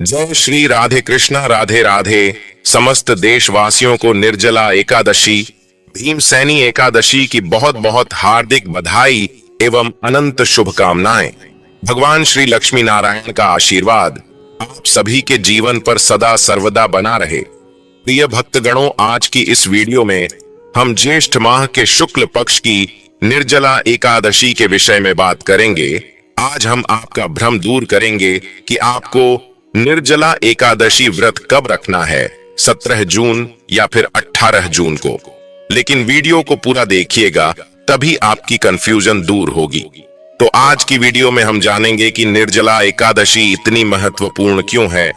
जय श्री राधे कृष्णा राधे राधे। समस्त देशवासियों को निर्जला एकादशी भीमसेनी एकादशी की बहुत बहुत हार्दिक बधाई एवं अनंत शुभकामनाएं। भगवान श्री लक्ष्मी नारायण का आशीर्वाद आप सभी के जीवन पर सदा सर्वदा बना रहे। प्रिय भक्तगणों, आज की इस वीडियो में हम ज्येष्ठ माह के शुक्ल पक्ष की निर्जला एकादशी के विषय में बात करेंगे। आज हम आपका भ्रम दूर करेंगे कि आपको निर्जला एकादशी व्रत कब रखना है, 17 जून या फिर 18 जून को। लेकिन वीडियो को पूरा देखिएगा, तभी आपकी कंफ्यूजन दूर होगी। तो आज की वीडियो में हम जानेंगे कि निर्जला एकादशी इतनी महत्वपूर्ण क्यों है,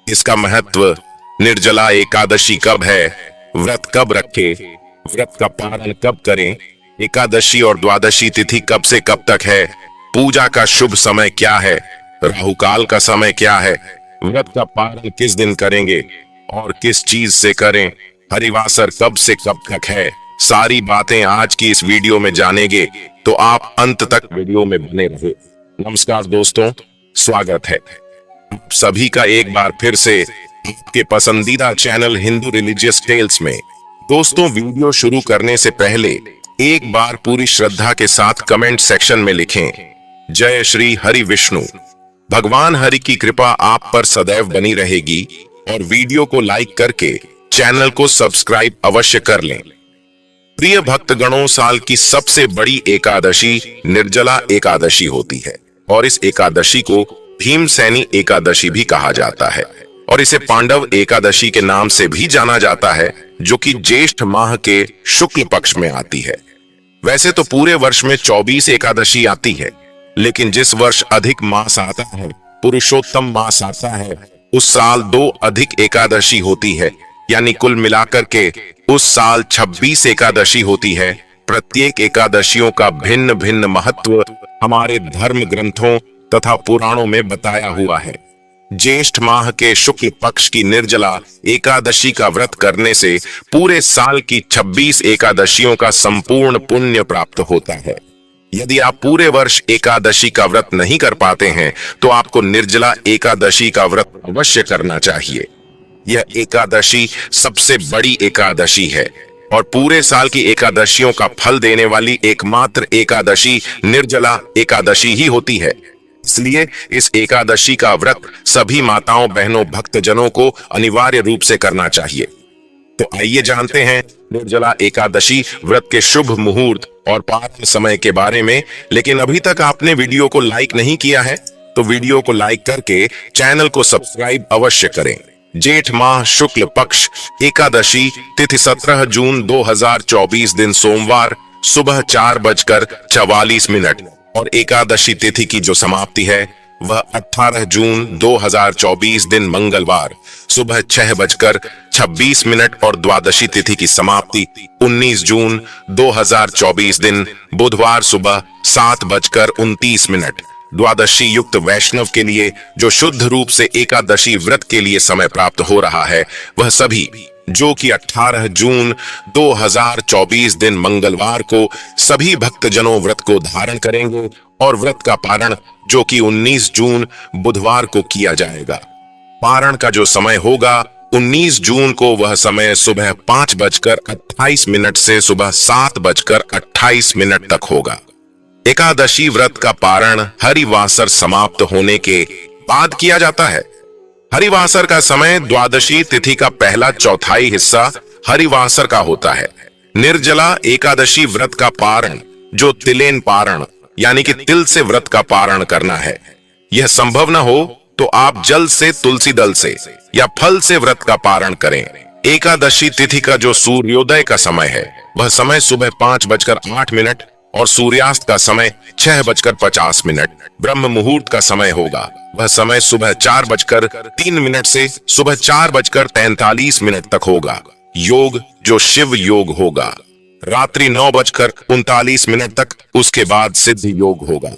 इसका महत्व, निर्जला एकादशी कब है, व्रत कब रखें, व्रत का पारण कब करें, एकादशी और द्वादशी तिथि कब से कब तक है, पूजा का शुभ समय क्या है, राहुकाल का समय क्या है, व्रत का पारण किस दिन करेंगे और किस चीज से करें, हरिवासर कब से कब तक है, सारी बातें आज की इस वीडियो में जानेंगे। तो आप अंत तक वीडियो में बने रहे। नमस्कार दोस्तों, स्वागत है आप सभी का एक बार फिर से आपके पसंदीदा चैनल हिंदू रिलीजियस टेल्स में। दोस्तों, वीडियो शुरू करने से पहले एक बार पूरी श्रद्धा के साथ कमेंट सेक्शन में लिखें, जय श्री हरि विष्णु। भगवान हरि की कृपा आप पर सदैव बनी रहेगी और वीडियो को लाइक करके चैनल को सब्सक्राइब अवश्य कर लें। प्रिय भक्तगणों, साल की सबसे बड़ी एकादशी निर्जला एकादशी होती है और इस एकादशी को भीमसेनी एकादशी भी कहा जाता है और इसे पांडव एकादशी के नाम से भी जाना जाता है, जो कि ज्येष्ठ माह के शुक्ल पक्ष में आती है। वैसे तो पूरे वर्ष में 24 एकादशी आती है, लेकिन जिस वर्ष अधिक मास आता है, पुरुषोत्तम मास आता है, उस साल 2 अधिक एकादशी होती है, यानी कुल मिलाकर के उस साल 26 एकादशी होती है। प्रत्येक एकादशियों का भिन्न भिन्न महत्व हमारे धर्म ग्रंथों तथा पुराणों में बताया हुआ है। ज्येष्ठ माह के शुक्ल पक्ष की निर्जला एकादशी का व्रत करने से पूरे साल की 26 एकादशियों का संपूर्ण पुण्य प्राप्त होता है। यदि आप पूरे वर्ष एकादशी का व्रत नहीं कर पाते हैं, तो आपको निर्जला एकादशी का व्रत अवश्य करना चाहिए। यह एकादशी सबसे बड़ी एकादशी है और पूरे साल की एकादशियों का फल देने वाली एकमात्र एकादशी निर्जला एकादशी ही होती है। इसलिए इस एकादशी का व्रत सभी माताओं, बहनों, भक्तजनों को अनिवार्य रूप से करना चाहिए। तो आइए जानते हैं निर्जला एकादशी व्रत के शुभ मुहूर्त और पारण समय के बारे में। लेकिन अभी तक आपने वीडियो को लाइक नहीं किया है, तो वीडियो को लाइक करके चैनल को सब्सक्राइब अवश्य करें। जेठ माह शुक्ल पक्ष एकादशी तिथि 17 जून 2024 दिन सोमवार सुबह 4:44 और एकादशी तिथि की जो समाप्ति है वह 18 जून 2024 दिन मंगलवार सुबह 6:26 और द्वादशी तिथि की समाप्ति 19 जून 2024 दिन बुधवार सुबह 7:29। द्वादशी युक्त वैष्णव के लिए जो शुद्ध रूप से एकादशी व्रत के लिए समय प्राप्त हो रहा है, वह सभी जो कि 18 जून 2024 दिन मंगलवार को सभी भक्तजनों व्रत को धारण करेंगे और व्रत का पारण जो कि 19 जून बुधवार को किया जाएगा। पारण का जो समय होगा 19 जून को, वह समय सुबह 5:28 से सुबह 7:28 तक होगा। एकादशी व्रत का पारण हरिवासर समाप्त होने के बाद किया जाता है। हरिवासर का समय द्वादशी तिथि का पहला चौथाई हिस्सा हरिवासर का होता है। निर्जला एकादशी व्रत का पारण जो तिलेन पारण यानी कि तिल से व्रत का पारण करना है, यह संभव न हो तो आप जल से, तुलसी दल से या फल से व्रत का पारण करें। एकादशी तिथि का जो सूर्योदय का समय है, वह समय सुबह 5:08 और सूर्यास्त का समय 6:50। ब्रह्म मुहूर्त का समय होगा, वह समय सुबह 4:03 से सुबह 4:43 तक होगा। योग जो शिव योग होगा, रात्रि 9:39 तक, उसके बाद सिद्ध योग होगा।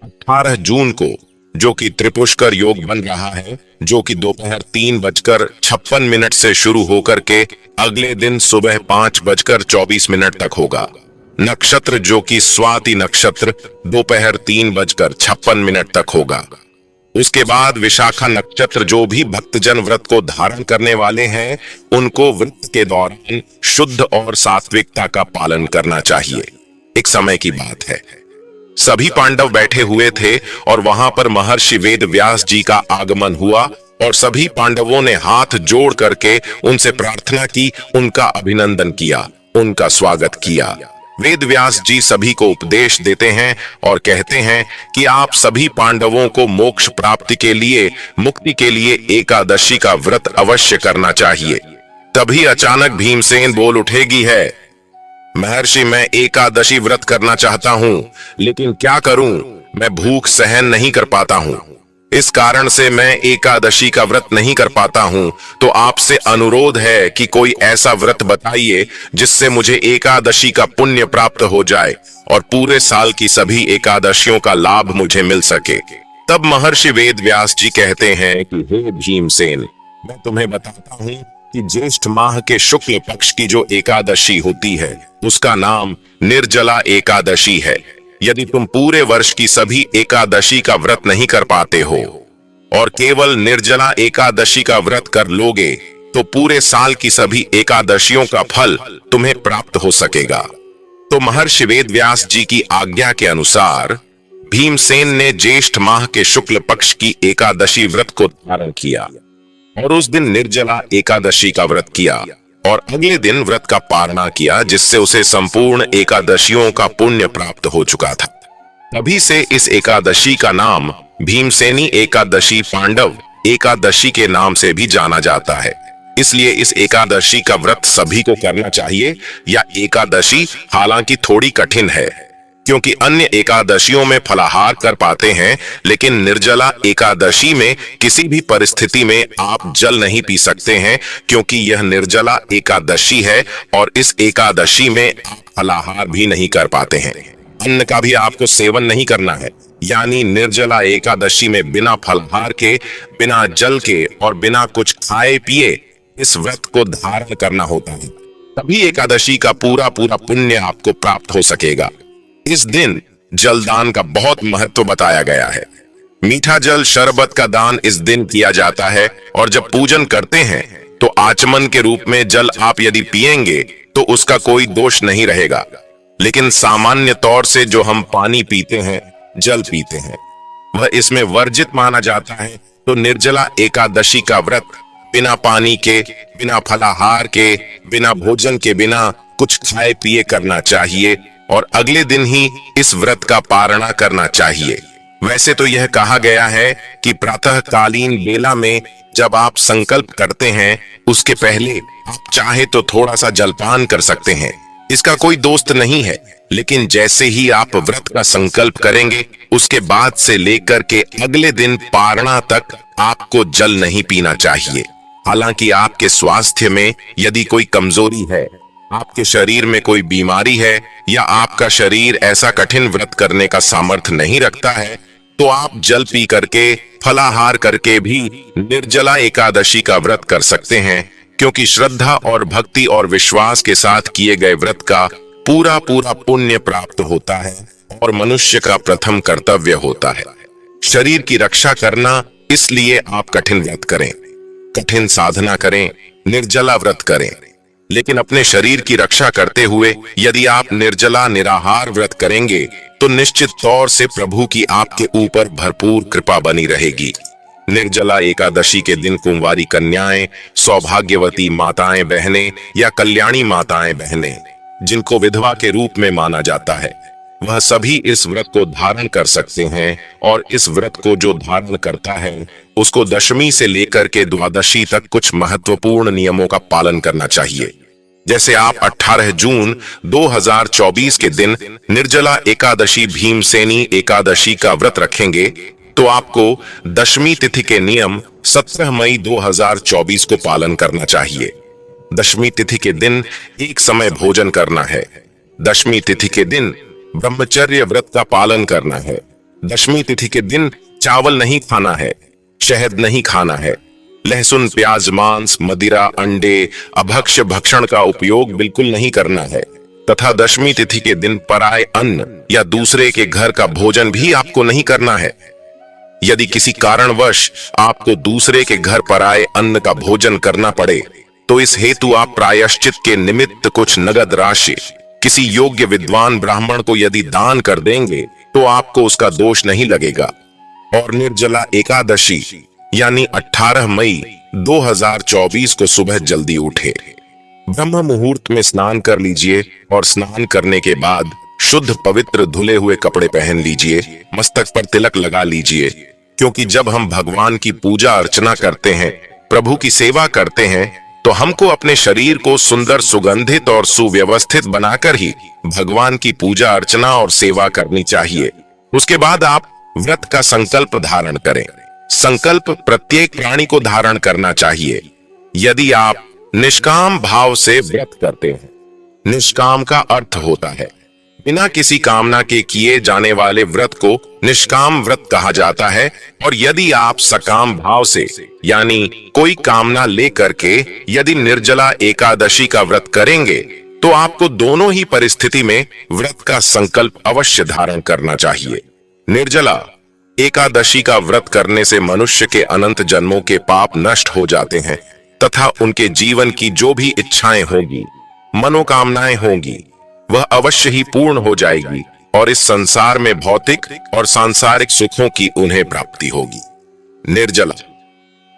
18 जून को जो कि त्रिपुष्कर योग बन रहा है, जो कि दोपहर 3:56 से शुरू होकर के अगले दिन सुबह 5:24 तक होगा। नक्षत्र जो कि स्वाति नक्षत्र दोपहर 3:56 तक होगा। उसके बाद विशाखा नक्षत्र जो भी भक्तजन व्रत को धारण करने वाले हैं उनको व्रत के दौरान शुद्ध और सात्विकता का पालन करना चाहिए। एक समय की बात है, सभी पांडव बैठे हुए थे और वहां पर महर्षि वेद व्यास जी का आगमन हुआ और सभी पांडवों ने हाथ जोड़ करके उनसे प्रार्थना की, उनका अभिनंदन किया, उनका स्वागत किया। वेद व्यास जी सभी को उपदेश देते हैं और कहते हैं कि आप सभी पांडवों को मोक्ष प्राप्ति के लिए, मुक्ति के लिए एकादशी का व्रत अवश्य करना चाहिए। तभी अचानक भीमसेन बोल उठेगी है, महर्षि मैं एकादशी व्रत करना चाहता हूं, लेकिन क्या करूं, मैं भूख सहन नहीं कर पाता हूं, इस कारण से मैं एकादशी का व्रत नहीं कर पाता हूं। तो आपसे अनुरोध है कि कोई ऐसा व्रत बताइए जिससे मुझे एकादशी का पुण्य प्राप्त हो जाए और पूरे साल की सभी एकादशियों का लाभ मुझे मिल सके। तब महर्षि वेद व्यास जी कहते हैं कि हे भीमसेन, मैं तुम्हें बताता हूं कि ज्येष्ठ माह के शुक्ल पक्ष की जो एकादशी होती है उसका नाम निर्जला एकादशी है। यदि तुम पूरे वर्ष की सभी एकादशी का व्रत नहीं कर पाते हो और केवल निर्जला एकादशी का व्रत कर लोगे तो पूरे साल की सभी एकादशियों का फल तुम्हें प्राप्त हो सकेगा। तो महर्षि वेद व्यास जी की आज्ञा के अनुसार भीमसेन ने ज्येष्ठ माह के शुक्ल पक्ष की एकादशी व्रत को धारण किया और उस दिन निर्जला एकादशी का व्रत किया और अगले दिन व्रत का पारणा किया, जिससे उसे संपूर्ण एकादशियों का पुण्य प्राप्त हो चुका था। तभी से इस एकादशी का नाम भीमसेनी एकादशी, पांडव एकादशी के नाम से भी जाना जाता है। इसलिए इस एकादशी का व्रत सभी को करना चाहिए। या एकादशी हालांकि थोड़ी कठिन है क्योंकि अन्य एकादशियों में फलाहार कर पाते हैं, लेकिन निर्जला एकादशी में किसी भी परिस्थिति में आप जल नहीं पी सकते हैं क्योंकि यह निर्जला एकादशी है और इस एकादशी में आप फलाहार भी नहीं कर पाते हैं, अन्न का भी आपको सेवन नहीं करना है। यानी निर्जला एकादशी में बिना फलाहार के, बिना जल के और बिना कुछ खाए पिए इस व्रत को धारण करना होता है। तभी एकादशी का पूरा पूरा पुण्य आपको प्राप्त हो सकेगा। इस दिन जलदान का बहुत महत्व बताया गया है। मीठा जल, शरबत का दान इस दिन किया जाता है और जब पूजन करते हैं तो आचमन के रूप में जल आप यदि पिएंगे तो उसका कोई दोष नहीं रहेगा, लेकिन सामान्य तौर से जो हम पानी पीते हैं, जल पीते हैं, वह इसमें वर्जित माना जाता है। तो निर्जला एकादशी का व्रत बिना पानी के, बिना फलाहार के, बिना भोजन के, बिना कुछ खाए पिए करना चाहिए और अगले दिन ही इस व्रत का पारणा करना चाहिए। वैसे तो यह कहा गया है कि प्रातःकालीन बेला में जब आप संकल्प करते हैं उसके पहले आप चाहे तो थोड़ा सा जलपान कर सकते हैं, इसका कोई दोस्त नहीं है। लेकिन जैसे ही आप व्रत का संकल्प करेंगे उसके बाद से लेकर के अगले दिन पारणा तक आपको जल नहीं पीना चाहिए। हालांकि आपके स्वास्थ्य में यदि कोई कमजोरी है, आपके शरीर में कोई बीमारी है या आपका शरीर ऐसा कठिन व्रत करने का सामर्थ्य नहीं रखता है तो आप जल पी करके, फलाहार करके भी निर्जला एकादशी का व्रत कर सकते हैं, क्योंकि श्रद्धा और भक्ति और विश्वास के साथ किए गए व्रत का पूरा पूरा पुण्य प्राप्त होता है और मनुष्य का प्रथम कर्तव्य होता है शरीर की रक्षा करना। इसलिए आप कठिन व्रत करें, कठिन साधना करें, निर्जला व्रत करें, लेकिन अपने शरीर की रक्षा करते हुए यदि आप निर्जला निराहार व्रत करेंगे तो निश्चित तौर से प्रभु की आपके ऊपर भरपूर कृपा बनी रहेगी। निर्जला एकादशी के दिन कुंवारी कन्याएं, सौभाग्यवती माताएं बहनें या कल्याणी माताएं बहनें जिनको विधवा के रूप में माना जाता है, वह सभी इस व्रत को धारण कर सकते हैं और इस व्रत को जो धारण करता है उसको दशमी से लेकर के द्वादशी तक कुछ महत्वपूर्ण नियमों का पालन करना चाहिए। जैसे आप 18 जून 2024 के दिन निर्जला एकादशी भीमसेनी एकादशी का व्रत रखेंगे तो आपको दशमी तिथि के नियम 17 मई 2024 को पालन करना चाहिए। दशमी तिथि के दिन एक समय भोजन करना है। दशमी तिथि के दिन ब्रह्मचर्य व्रत का पालन करना है। दशमी तिथि के दिन चावल नहीं खाना है, शहद नहीं खाना है, लहसुन, प्याज, मांस, मदिरा, अंडे, अभक्ष्य भक्षण का उपयोग बिल्कुल नहीं करना है तथा दशमी तिथि के दिन पराय अन्न या दूसरे के घर का भोजन भी आपको नहीं करना है। यदि किसी कारणवश आपको दूसरे के घर पर आए अन्न का भोजन करना पड़े तो इस हेतु आप प्रायश्चित के निमित्त कुछ नगद राशि किसी योग्य विद्वान ब्राह्मण को यदि दान कर देंगे तो आपको उसका दोष नहीं लगेगा। और निर्जला एकादशी यानी 18 मई 2024 को सुबह जल्दी उठे, ब्रह्म मुहूर्त में स्नान कर लीजिए और स्नान करने के बाद शुद्ध पवित्र धुले हुए कपड़े पहन लीजिए, मस्तक पर तिलक लगा लीजिए, क्योंकि जब हम भगवान की पूजा अर्चना करते हैं, प्रभु की सेवा करते हैं, तो हमको अपने शरीर को सुंदर, सुगंधित और सुव्यवस्थित बनाकर ही भगवान की पूजा अर्चना और सेवा करनी चाहिए। उसके बाद आप व्रत का संकल्प धारण करें। संकल्प प्रत्येक प्राणी को धारण करना चाहिए। यदि आप निष्काम भाव से व्रत करते हैं, निष्काम का अर्थ होता है बिना किसी कामना के किए जाने वाले व्रत को निष्काम व्रत कहा जाता है। और यदि आप सकाम भाव से यानी कोई कामना लेकर के यदि निर्जला एकादशी का व्रत करेंगे तो आपको दोनों ही परिस्थिति में व्रत का संकल्प अवश्य धारण करना चाहिए। निर्जला एकादशी का व्रत करने से मनुष्य के अनंत जन्मों के पाप नष्ट हो जाते हैं तथा उनके जीवन की जो भी इच्छाएं होगी, मनोकामनाएं होंगी, वह अवश्य ही पूर्ण हो जाएगी और इस संसार में भौतिक और सांसारिक सुखों की उन्हें प्राप्ति होगी। निर्जला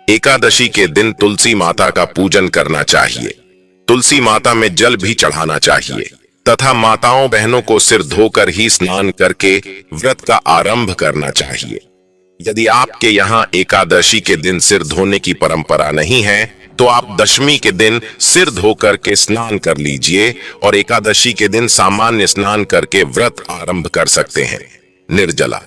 एकादशी के दिन तुलसी माता का पूजन करना चाहिए। तुलसी माता में जल भी चढ़ाना चाहिए तथा माताओं बहनों को सिर धोकर ही स्नान करके व्रत का आरंभ करना चाहिए। यदि आपके यहाँ एकादशी के दिन सिर धोने की परंपरा नहीं है तो आप दशमी के दिन सिर धोकर के स्नान कर लीजिए और एकादशी के दिन सामान्य स्नान करके व्रत आरंभ कर सकते हैं। निर्जला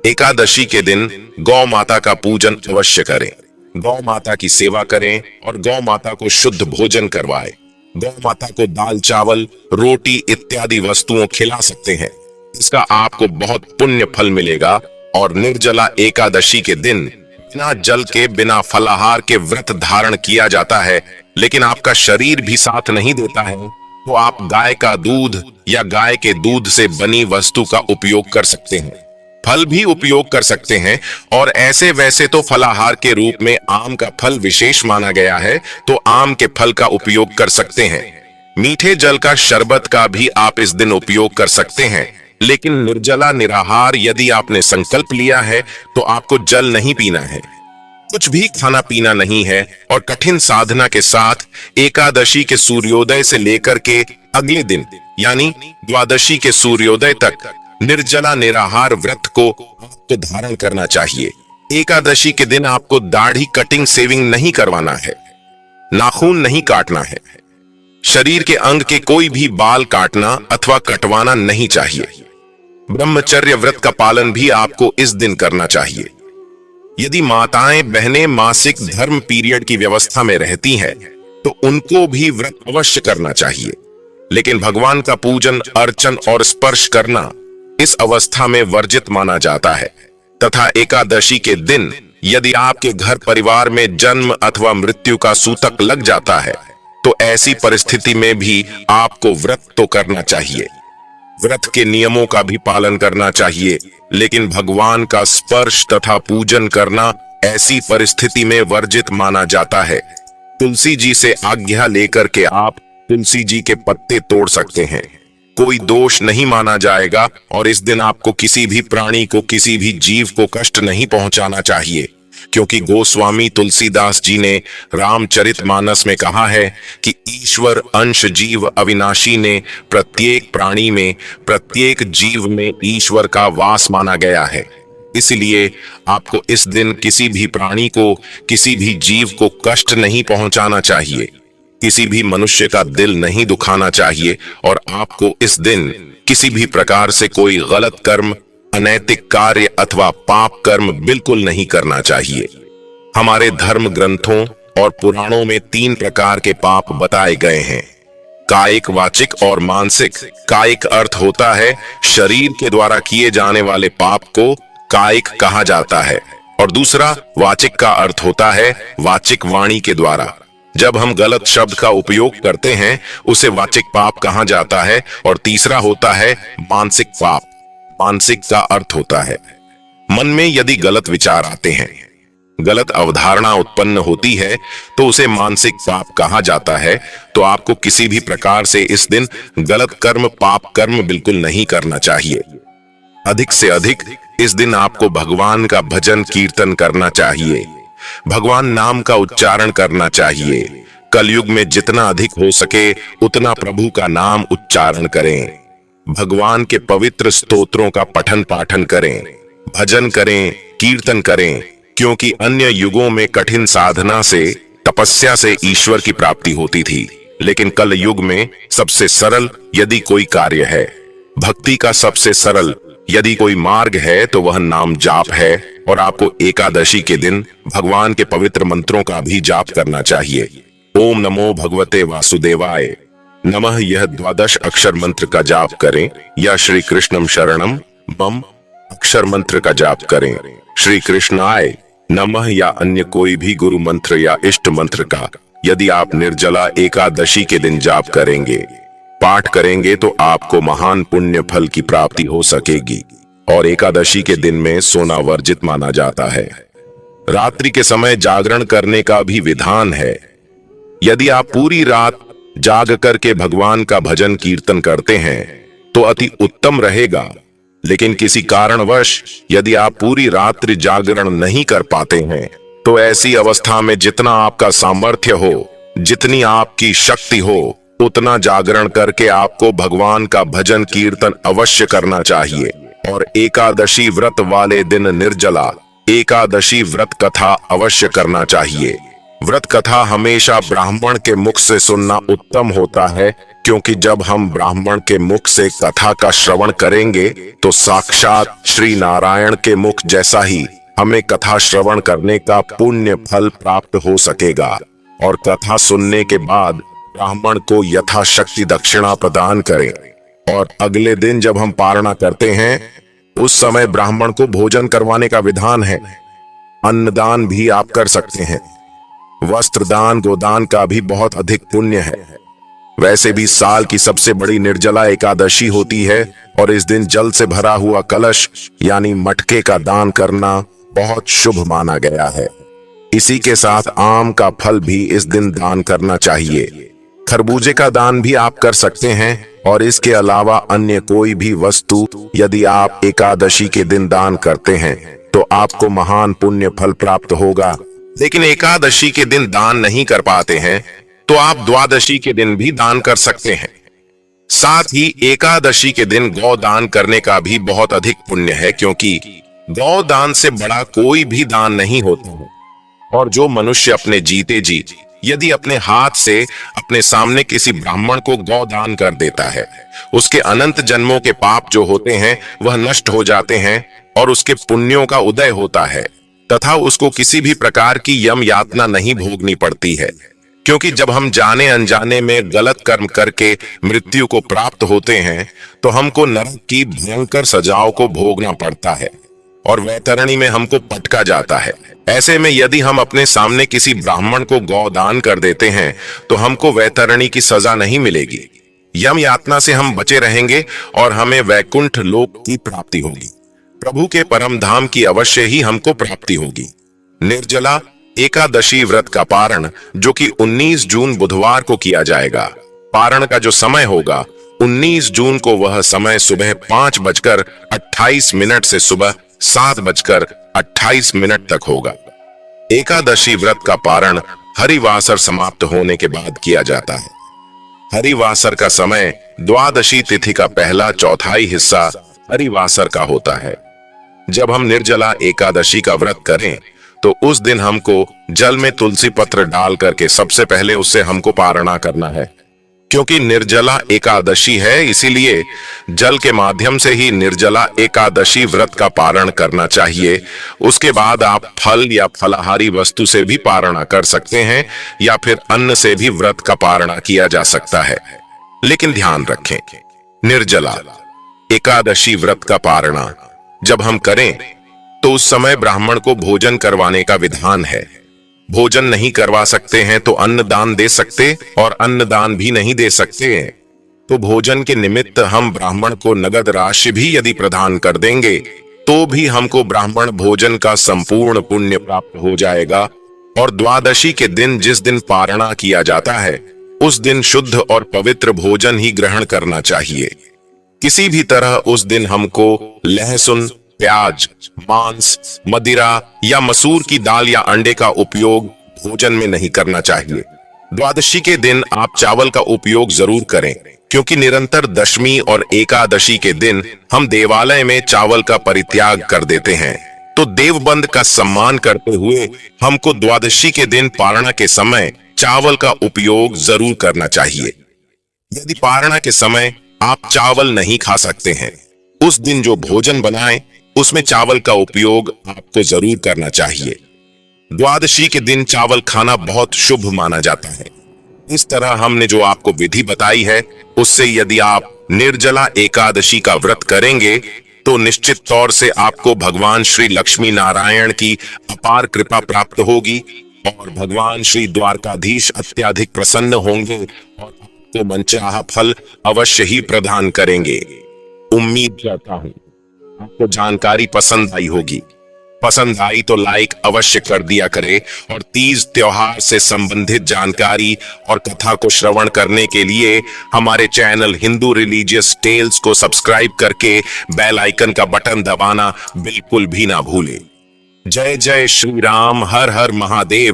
एकादशी के दिन गौ माता का पूजन अवश्य करें। गौ माता की सेवा करें और गौ माता को शुद्ध भोजन करवाएं। गौ माता को दाल, चावल, रोटी इत्यादि वस्तुओं खिला सकते हैं। इसका आपको बहुत पुण्य फल मिलेगा। और निर्जला एकादशी के दिन बिना जल के, बिना फलाहार के व्रत धारण किया जाता है, लेकिन आपका शरीर भी साथ नहीं देता है, तो आप गाय का दूध या गाय के दूध से बनी वस्तु का उपयोग कर सकते हैं। फल भी उपयोग कर सकते हैं। और ऐसे वैसे तो फलाहार के रूप में आम का फल विशेष माना गया है, तो आम के फल का उपयोग कर सकते हैं। मीठे जल का शरबत का भी आप इस दिन उपयोग कर सकते हैं। लेकिन निर्जला निराहार यदि आपने संकल्प लिया है तो आपको जल नहीं पीना है, कुछ भी खाना पीना नहीं है और कठिन साधना के साथ एकादशी के सूर्योदय से लेकर के अगले दिन यानी द्वादशी के सूर्योदय तक निर्जला निराहार व्रत को आपको धारण करना चाहिए। एकादशी के दिन आपको दाढ़ी कटिंग शेविंग नहीं करवाना है, नाखून नहीं काटना है, शरीर के अंग के कोई भी बाल काटना अथवा कटवाना नहीं चाहिए। ब्रह्मचर्य व्रत का पालन भी आपको इस दिन करना चाहिए। यदि माताएं बहनें मासिक धर्म पीरियड की व्यवस्था में रहती हैं तो उनको भी व्रत अवश्य करना चाहिए। लेकिन भगवान का पूजन, अर्चन और स्पर्श करना इस अवस्था में वर्जित माना जाता है तथा एकादशी के दिन यदि आपके घर परिवार में जन्म अथवा मृत्यु का सूतक लग जाता है तो ऐसी परिस्थिति में भी आपको व्रत तो करना चाहिए। व्रत के नियमों का भी पालन करना चाहिए, लेकिन भगवान का स्पर्श तथा पूजन करना ऐसी परिस्थिति में वर्जित माना जाता है। तुलसी जी से आज्ञा लेकर के आप तुलसी जी के पत्ते तोड़ सकते हैं, कोई दोष नहीं माना जाएगा। और इस दिन आपको किसी भी प्राणी को, किसी भी जीव को कष्ट नहीं पहुंचाना चाहिए, क्योंकि गोस्वामी तुलसीदास जी ने रामचरितमानस में कहा है कि ईश्वर अंश जीव अविनाशी ने प्रत्येक प्राणी में, प्रत्येक जीव में ईश्वर का वास माना गया है। इसलिए आपको इस दिन किसी भी प्राणी को, किसी भी जीव को कष्ट नहीं पहुंचाना चाहिए, किसी भी मनुष्य का दिल नहीं दुखाना चाहिए। और आपको इस दिन किसी भी प्रकार से कोई गलत कर्म, अनैतिक कार्य अथवा पाप कर्म बिल्कुल नहीं करना चाहिए। हमारे धर्म ग्रंथों और पुराणों में 3 प्रकार के पाप बताए गए हैं, कायिक, वाचिक और मानसिक। कायिक अर्थ होता है शरीर के द्वारा किए जाने वाले पाप को कायिक कहा जाता है, और दूसरा वाचिक का अर्थ होता है वाचिक वाणी के द्वारा। जब हम गलत शब्द का उपयोग करते हैं उसे वाचिक पाप कहा जाता है। और तीसरा होता है मानसिक पाप। मानसिक का अर्थ होता है मन में यदि गलत विचार आते हैं, गलत अवधारणा उत्पन्न होती है, तो उसे मानसिक पाप कहा जाता है। तो आपको किसी भी प्रकार से इस दिन गलत कर्म, पाप कर्म बिल्कुल नहीं करना चाहिए। अधिक से अधिक इस दिन आपको भगवान का भजन कीर्तन करना चाहिए, भगवान नाम का उच्चारण करना चाहिए। कलयुग में जितना अधिक हो सके उतना प्रभु का नाम उच्चारण करें, भगवान के पवित्र स्तोत्रों का पठन पाठन करें, भजन करें, कीर्तन करें, क्योंकि अन्य युगों में कठिन साधना से, तपस्या से ईश्वर की प्राप्ति होती थी, लेकिन कल युग में सबसे सरल यदि कोई कार्य है, भक्ति का सबसे सरल यदि कोई मार्ग है, तो वह नाम जाप है। और आपको एकादशी के दिन भगवान के पवित्र मंत्रों का भी जाप करना चाहिए। ओम नमो भगवते वासुदेवाय नमः, यह 12 अक्षर मंत्र का जाप करें, या श्री कृष्णम शरणम मम अक्षर मंत्र का जाप करें, श्री कृष्णाय नमः या अन्य कोई भी गुरु मंत्र या इष्ट मंत्र का यदि आप निर्जला एकादशी के दिन जाप करेंगे, पाठ करेंगे, तो आपको महान पुण्य फल की प्राप्ति हो सकेगी। और एकादशी के दिन में सोना वर्जित माना जाता है। रात्रि के समय जागरण करने का भी विधान है। यदि आप पूरी रात जाग करके भगवान का भजन कीर्तन करते हैं तो अति उत्तम रहेगा, लेकिन किसी कारणवश यदि आप पूरी रात्रि जागरण नहीं कर पाते हैं, तो ऐसी अवस्था में जितना आपका सामर्थ्य हो, जितनी आपकी शक्ति हो, उतना जागरण करके आपको भगवान का भजन कीर्तन अवश्य करना चाहिए। और एकादशी व्रत वाले दिन निर्जला एकादशी व्रत कथा अवश्य करना चाहिए। व्रत कथा हमेशा ब्राह्मण के मुख से सुनना उत्तम होता है, क्योंकि जब हम ब्राह्मण के मुख से कथा का श्रवण करेंगे तो साक्षात श्री नारायण के मुख जैसा ही हमें कथा श्रवण करने का पुण्य फल प्राप्त हो सकेगा। और कथा सुनने के बाद ब्राह्मण को यथाशक्ति दक्षिणा प्रदान करें। और अगले दिन जब हम पारणा करते हैं, उस समय ब्राह्मण को भोजन करवाने का विधान है। अन्नदान भी आप कर सकते हैं। वस्त्रदान, गोदान का भी बहुत अधिक पुण्य है। वैसे भी साल की सबसे बड़ी निर्जला एकादशी होती है, और इस दिन जल से भरा हुआ कलश यानी मटके का दान करना बहुत शुभ माना गया है। इसी के साथ आम का फल भी इस दिन दान करना चाहिए। खरबूजे का दान भी आप कर सकते हैं, और इसके अलावा अन्य कोई भी वस्तु यदि आप एकादशी के दिन दान करते हैं तो आपको महान पुण्य फल प्राप्त होगा। लेकिन एकादशी के दिन दान नहीं कर पाते हैं तो आप द्वादशी के दिन भी दान कर सकते हैं। साथ ही एकादशी के दिन गौ दान करने का भी बहुत अधिक पुण्य है, क्योंकि गौ दान से बड़ा कोई भी दान नहीं होता है। और जो मनुष्य अपने जीते जी यदि अपने हाथ से अपने सामने किसी ब्राह्मण को गौ दान कर देता है, उसके अनंत जन्मों के पाप जो होते हैं वह नष्ट हो जाते हैं, और उसके पुण्यों का उदय होता है, तथा उसको किसी भी प्रकार की यम यातना नहीं भोगनी पड़ती है। क्योंकि जब हम जाने अनजाने में गलत कर्म करके मृत्यु को प्राप्त होते हैं, तो हमको नरक की भयंकर सजाओं को भोगना पड़ता है, और वैतरणी में हमको पटका जाता है। ऐसे में यदि हम अपने सामने किसी ब्राह्मण को गौदान कर देते हैं तो हमको वैतरणी की सजा नहीं मिलेगी। यम यातना से हम बचे रहेंगे और हमें वैकुंठ लोक की प्राप्ति होगी। प्रभु के परम धाम की अवश्य ही हमको प्राप्ति होगी। निर्जला एकादशी व्रत का पारण, जो कि 19 जून बुधवार को किया जाएगा, पारण का जो समय होगा 19 जून को, वह समय सुबह 5:28 से सुबह 7:28 तक होगा। एकादशी व्रत का पारण हरिवासर समाप्त होने के बाद किया जाता है। हरिवासर का समय द्वादशी तिथि का पहला चौथाई हिस्सा हरिवासर का होता है। जब हम निर्जला एकादशी का व्रत करें तो उस दिन हमको जल में तुलसी पत्र डाल करके सबसे पहले उससे हमको पारणा करना है। क्योंकि निर्जला एकादशी है, इसीलिए जल के माध्यम से ही निर्जला एकादशी व्रत का पारण करना चाहिए। उसके बाद आप फल या फलाहारी वस्तु से भी पारणा कर सकते हैं, या फिर अन्न से भी व्रत का पारणा किया जा सकता है। लेकिन ध्यान रखें, निर्जला एकादशी व्रत का पारणा जब हम करें तो उस समय ब्राह्मण को भोजन करवाने का विधान है। भोजन नहीं करवा सकते हैं तो अन्न दान दे सकते, और अन्न दान भी नहीं दे सकते हैं तो भोजन के निमित्त हम ब्राह्मण को नगद राशि भी यदि प्रदान कर देंगे तो भी हमको ब्राह्मण भोजन का संपूर्ण पुण्य प्राप्त हो जाएगा। और द्वादशी के दिन जिस दिन पारणा किया जाता है उस दिन शुद्ध और पवित्र भोजन ही ग्रहण करना चाहिए। किसी भी तरह उस दिन हमको लहसुन, प्याज, मांस, मदिरा या मसूर की दाल या अंडे का उपयोग भोजन में नहीं करना चाहिए। द्वादशी के दिन आप चावल का उपयोग जरूर करें, क्योंकि निरंतर दशमी और एकादशी के दिन हम देवालय में चावल का परित्याग कर देते हैं। तो देवबंद का सम्मान करते हुए हमको द्वादशी के दिन पारणा के समय चावल का उपयोग जरूर करना चाहिए। यदि पारणा के समय आप चावल नहीं खा सकते हैं, उस दिन जो भोजन बनाएं उसमें चावल का उपयोग आपको जरूर करना चाहिए। द्वादशी के दिन चावल खाना बहुत शुभ माना जाता है। इस तरह हमने जो आपको विधि बताई है उससे यदि आप निर्जला एकादशी का व्रत करेंगे तो निश्चित तौर से आपको भगवान श्री लक्ष्मी नारायण की अपार कृपा प्राप्त होगी और भगवान श्री द्वारकाधीश अत्यधिक प्रसन्न होंगे और आपको मनचाहा फल अवश्य ही प्रदान करेंगे। उम्मीद करता हूं आपको जानकारी पसंद आई होगी। पसंद आई तो लाइक अवश्य कर दिया करे और तीज त्योहार से संबंधित जानकारी और कथा को श्रवण करने के लिए हमारे चैनल हिंदू रिलीजियस टेल्स को सब्सक्राइब करके बेल आइकन का बटन दबाना बिल्कुल भी ना भूलें। जय जय श्री राम, हर हर महादेव।